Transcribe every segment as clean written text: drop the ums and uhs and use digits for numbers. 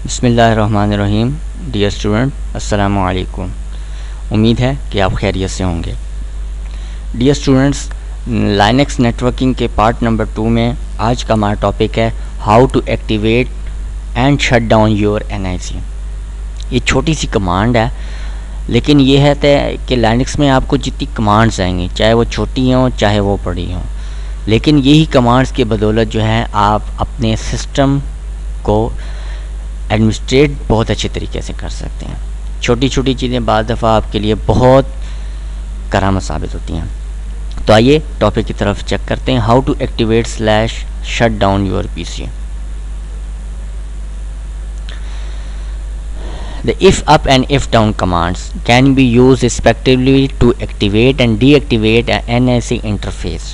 बिस्मिल्लाहिर्रहमानिर्रहीम। Dear student, अस्सलामु अलैकुम। उम्मीद है कि आप खैरियत से होंगे। डियर स्टूडेंट्स, लाइनक्स नेटवर्किंग के पार्ट नंबर 2 में आज का हमारा टॉपिक है how to activate and shut down your NIC। ये छोटी सी कमांड है, लेकिन ये है कि लाइनक्स में आपको जितनी कमांड्स आएंगी, चाहे वो छोटी हों चाहे वो बड़ी हों, लेकिन यही कमांड्स की बदौलत जो है आप अपने सिस्टम को एडमिनिस्ट्रेट बहुत अच्छे तरीके से कर सकते हैं। छोटी छोटी चीज़ें बाद दफ़ा आपके लिए बहुत करामत साबित होती हैं। तो आइए टॉपिक की तरफ चेक करते हैं, how to activate slash shut down your PC। The if up and if down commands can be used respectively to activate and deactivate a NIC interface.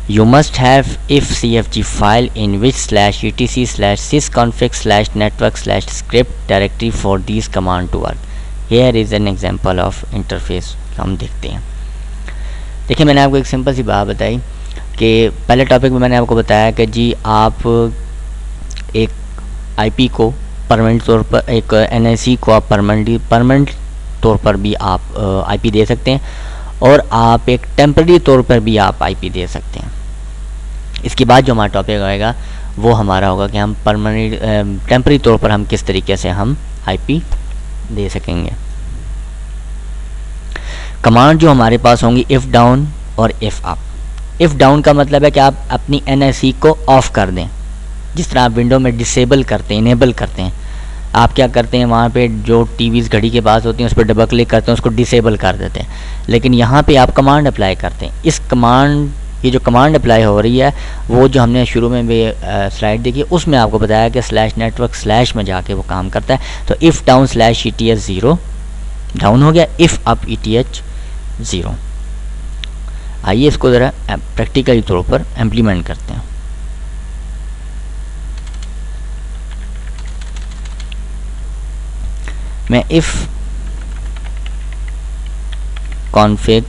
You must have if CFG file in which /etc/sysconfig/network/script directory for these command to work. Here is an example of interface। हम देखते हैं। देखिए, मैंने आपको एक simple सी बात बताई कि पहले टॉपिक में मैंने आपको बताया कि जी आप एक IP को परमानेंट तौर पर, एक NIC को आप परमानेंट तौर पर भी आप IP दे सकते हैं, और आप एक टेम्पररी तौर पर भी आप IP दे सकते हैं। इसके बाद जो हमारा टॉपिक आएगा वो हमारा होगा कि हम टेम्पररी तौर पर हम किस तरीके से हम IP दे सकेंगे। कमांड जो हमारे पास होंगी इफ़ डाउन और इफ़ अप। इफ़ डाउन का मतलब है कि आप अपनी NIC को ऑफ़ कर दें, जिस तरह आप विंडो में डिसेबल करते हैं, इनेबल करते हैं। आप क्या करते हैं, वहाँ पे जो टीवीज़ घड़ी के पास होती हैं उस पर डबल क्लिक करते हैं, उसको डिसेबल कर देते हैं। लेकिन यहाँ पे आप कमांड अप्लाई करते हैं। ये जो कमांड अप्लाई हो रही है वो जो हमने शुरू में भी स्लाइड देखी, उसमें आपको बताया कि /network/ में जाके वो काम करता है। तो इफ़ डाउन /ETH 0 डाउन हो गया, इफ़ अप ETH 0। आइए इसको ज़रा प्रैक्टिकली तौर पर इम्प्लीमेंट करते हैं। मैं इफ़ कॉन्फ़िग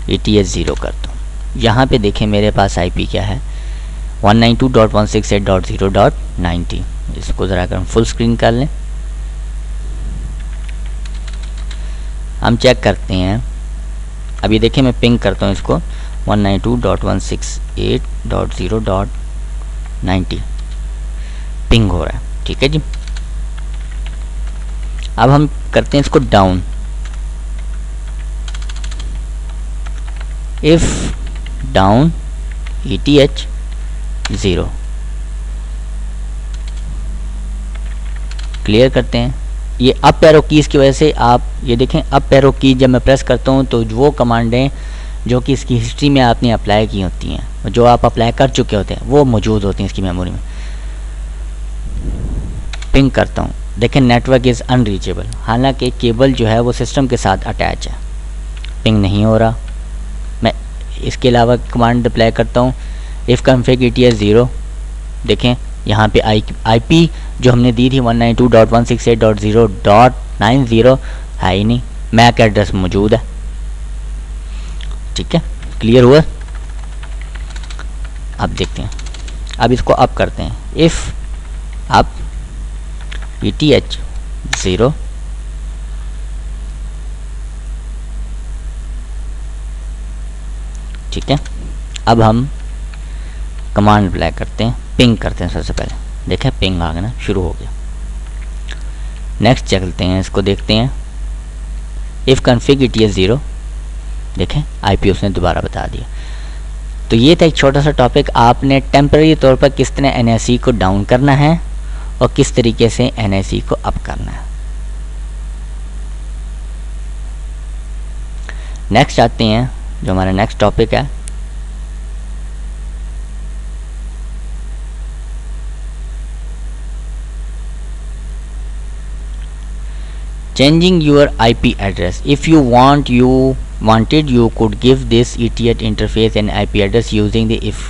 ETH 0 करता हूँ। यहाँ पे देखें मेरे पास IP क्या है, 192.168.0.90। इसको ज़रा कर फुल स्क्रीन कर लें। हम चेक करते हैं। अभी देखें मैं पिंग करता हूँ इसको 192.168.0.90 पिंग हो रहा है। ठीक है जी। अब हम करते हैं इसको down. If down ETH 0 clear करते हैं। ये अप एरो कीज़ की वजह से आप ये देखें, अप एरो की जब मैं प्रेस करता हूँ तो वो कमांडें जो कि इसकी हिस्ट्री में आपने अप्लाई की होती हैं, जो आप अप्लाई कर चुके होते हैं, वो मौजूद होती हैं इसकी मेमोरी में। पिंग करता हूँ, देखें नेटवर्क इज़ अनरीचेबल, हालांकि केबल जो है वो सिस्टम के साथ अटैच है। पिंग नहीं हो रहा। मैं इसके अलावा कमांड अप्लाई करता हूँ इफ़ कॉन्फ़िग ETH 0। देखें यहाँ पे IP जो हमने दी थी 192.168.0.90 है ही नहीं, मैक एड्रेस मौजूद है। ठीक है, क्लियर हुआ। अब देखते हैं, अब इसको अप करते हैं। इफ़ अप ETH 0 ठीक है। अब हम कमांड अप्लाई करते हैं, पिंग करते हैं। सबसे पहले देखें पिंग आ गया ना, शुरू हो गया। नेक्स्ट चलते हैं, इसको देखते हैं। इफ़ कॉन्फ़िग ETH 0 देखें IP उसने दोबारा बता दिया। तो ये था एक छोटा सा टॉपिक, आपने टेम्पररी तौर पर किस तरह NIC को डाउन करना है और किस तरीके से NIC को अप करना है। नेक्स्ट आते हैं, जो हमारा नेक्स्ट टॉपिक है changing your IP address. If you wanted you could give this ETH interface an IP address using the if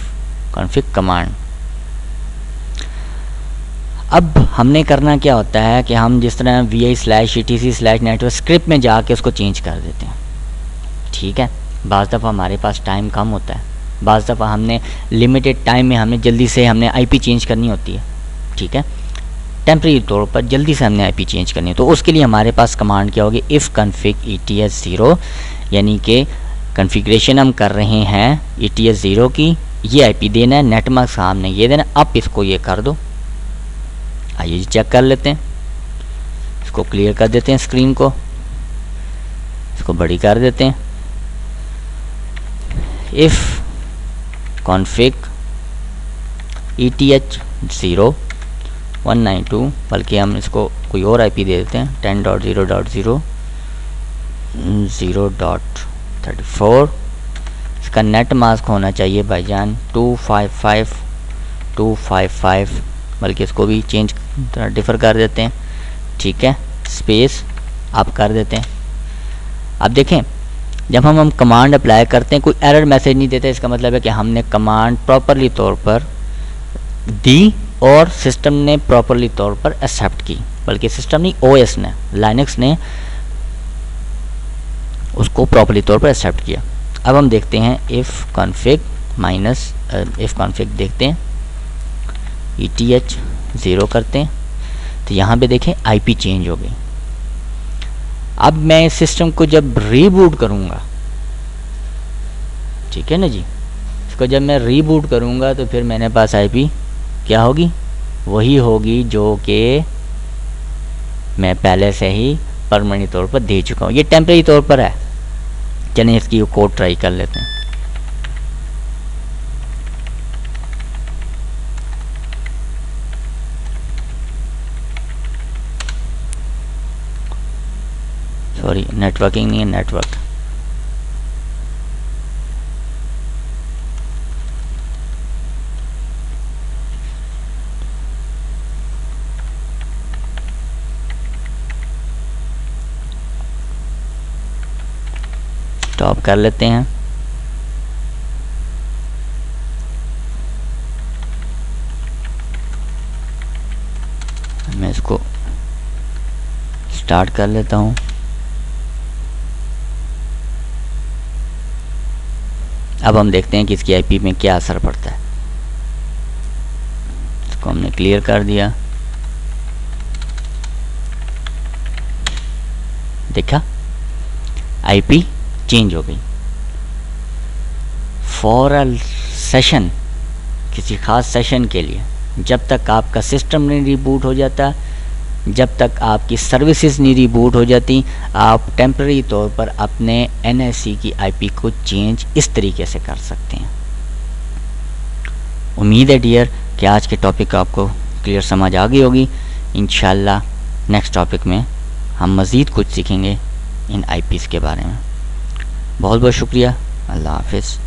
config command. अब हमने करना क्या होता है कि हम जिस तरह vi/etc/network स्क्रिप्ट में जाके उसको चेंज कर देते हैं। ठीक है, बाज़ दफ़ा हमारे पास टाइम कम होता है, बाज़ दफ़ा हमने लिमिटेड टाइम में हमने जल्दी से हमने आईपी चेंज करनी होती है, ठीक है, टेम्प्रेरी तौर पर जल्दी से हमने आईपी चेंज करनी है। तो उसके लिए हमारे पास कमांड क्या होगी, इफ़ कन्फिग ETS 0, यानी कि कन्फिग्रेशन हम कर रहे हैं ETS 0 की, ये आईपी देना है, नेटमास्क सामने ये देना, अब इसको ये कर दो। आइए चेक कर लेते हैं, इसको क्लियर कर देते हैं, स्क्रीन को इसको बड़ी कर देते हैं। इफ़ कॉन्फिग ETH 0 192, बल्कि हम इसको कोई और आईपी दे देते हैं 10.0.0 0.34, इसका नेट मास्क होना चाहिए भाईजान 255, बल्कि इसको भी चेंज डिफ़र कर देते हैं, ठीक है, स्पेस आप कर देते हैं। अब देखें, जब हम कमांड अप्लाई करते हैं कोई एरर मैसेज नहीं देते, इसका मतलब है कि हमने कमांड प्रॉपरली तौर पर दी और सिस्टम ने प्रॉपरली तौर पर एक्सेप्ट की, बल्कि सिस्टम नहीं, OS ने, लाइनक्स ने उसको प्रॉपरली तौर पर एक्सेप्ट किया। अब हम देखते हैं इफ़ कॉन्फिग देखते हैं ETH 0 करते हैं, तो यहाँ पे देखें आईपी चेंज हो गई। अब मैं सिस्टम को जब रीबूट करूँगा, ठीक है ना जी, इसको जब मैं रीबूट करूँगा तो फिर मेरे पास आईपी क्या होगी, वही होगी जो कि मैं पहले से ही परमानेंट तौर पर दे चुका हूँ। ये टेम्परेरी तौर पर है, चलिए इसकी कोड ट्राई कर लेते हैं। सॉरी, नेटवर्किंग नहीं है, नेटवर्क। स्टॉप कर लेते हैं। मैं इसको स्टार्ट कर लेता हूँ। अब हम देखते हैं कि इसकी आईपी में क्या असर पड़ता है। इसको हमने क्लियर कर दिया, देखा आईपी चेंज हो गई। फॉर अ सेशन, किसी ख़ास सेशन के लिए, जब तक आपका सिस्टम नहीं रिबूट हो जाता, जब तक आपकी सर्विसेज नहीं रिबूट हो जाती, आप टेम्परेरी तौर पर अपने NIC की आईपी को चेंज इस तरीके से कर सकते हैं। उम्मीद है डियर कि आज के टॉपिक आपको क्लियर समझ आ गई होगी। इंशाल्लाह नेक्स्ट टॉपिक में हम मज़ीद कुछ सीखेंगे इन आईपीज़ के बारे में। बहुत बहुत शुक्रिया, अल्लाह हाफ़िज़।